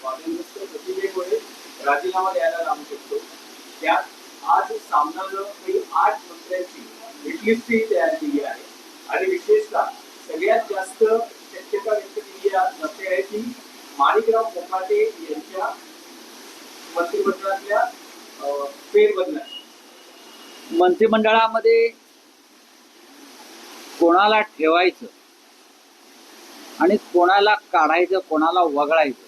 वादग्रस्त प्रतिमेमुळे राजीनामा द्यायला लागू शकतो. त्यात आज सामनानं काही 8 मंत्र्यांची हिटलिस्टही तयार केली आहे आणि विशेषतः सगळ्यात जास्त शक्यता व्यक्त केली जाते आहे की माणिकराव कोकाटे यांच्या मंत्रिमंडळातल्या फेरबदला. मंत्रिमंडळामध्ये कोणाला ठेवायचं आणि कोणाला काढायचं, कोणाला वगळायचं,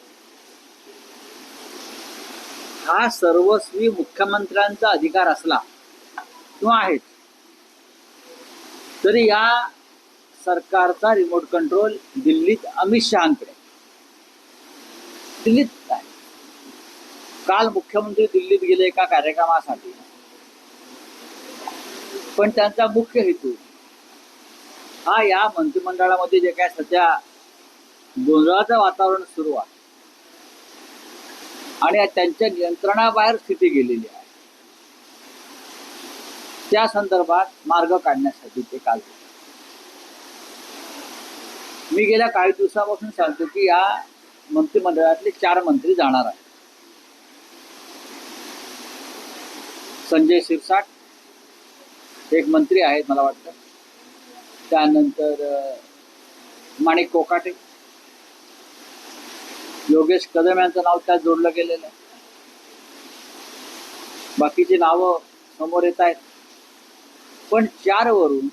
हा सर्वस्वी मुख्यमंत्र्यांचा अधिकार असला किंवा आहेच, तरी या सरकारचा रिमोट कंट्रोल दिल्लीत अमित शहांकडे. दिल्लीत काय, काल मुख्यमंत्री दिल्लीत गेले एका कार्यक्रमासाठी, पण त्यांचा मुख्य हेतू हा या मंत्रिमंडळामध्ये जे काय सध्या गोंधळाचं वातावरण सुरू आहे आणि त्यांच्या नियंत्रणाबाहेर स्थिती गेलेली आहे, त्या संदर्भात मार्ग काढण्यासाठी ते काल. मी गेल्या काही दिवसापासून सांगतो की या मंत्रिमंडळातले 4 मंत्री जाणार आहेत. संजय शिरसाट एक मंत्री आहेत मला वाटतं, त्यानंतर माणिक कोकाटे, योगेश कदम यांचं नाव त्यात जोडलं गेलेलं आहे. बाकीची नावं समोर येत आहेत, पण 4 वरून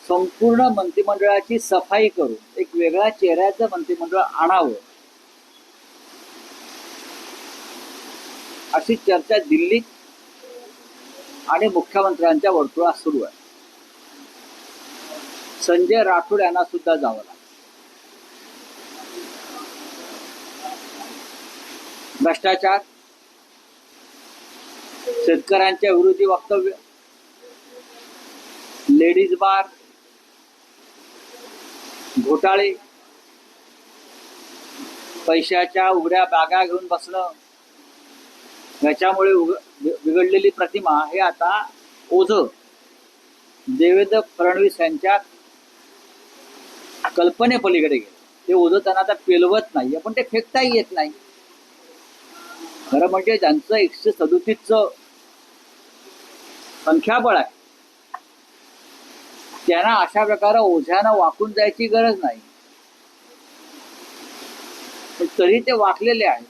संपूर्ण मंत्रिमंडळाची सफाई करून एक वेगळ्या चेहऱ्याचं मंत्रिमंडळ आणावं अशी चर्चा दिल्लीत आणि मुख्यमंत्र्यांच्या वर्तुळात सुरू आहे. संजय राठोड यांना सुद्धा जावं लागलं. भ्रष्टाचार, शेतकऱ्यांच्या विरोधी वक्तव्य, लेडीज बार, घोटाळे, पैशाच्या उघड्या बॅगा घेऊन बसणं, याच्यामुळे बिघडलेली प्रतिमा हे आता ओझं देवेंद्र फडणवीस यांच्या कल्पनेपलीकडे गेलं. ते ओझं त्यांना आता पेलवत नाही, पण ते फेकताही येत नाही. खरं म्हणजे ज्यांचं 137चं संख्याबळ आहे त्यांना अशा प्रकारे ओझ्यानं वाकून जायची गरज नाही, तरी ते वाकलेले आहेत.